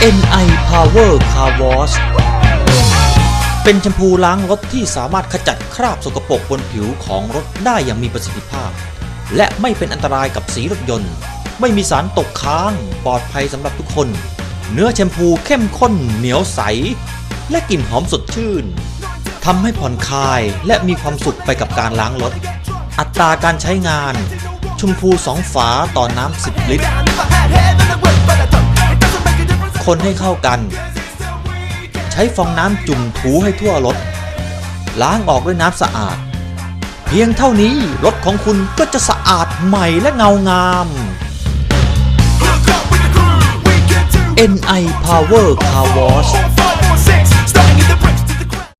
NI Power Car Wash เป็นแชมพูล้างรถที่สามารถขจัดคราบสกปรกบนผิวของรถได้อย่างมีประสิทธิภาพและไม่เป็นอันตรายกับสีรถยนต์ไม่มีสารตกค้างปลอดภัยสำหรับทุกคนเนื้อแชมพูเข้มข้นเหนียวใสและกลิ่นหอมสดชื่นทำให้ผ่อนคลายและมีความสุขไปกับการล้างรถอัตราการใช้งานชมพู2 ฝาต่อน้ำ10 ลิตรคนให้เข้ากันใช้ฟองน้ำจุ่มถูให้ทั่วรถล้างออกด้วยน้ำสะอาดเพียงเท่านี้รถของคุณก็จะสะอาดใหม่และเงางาม NI Power Car Wash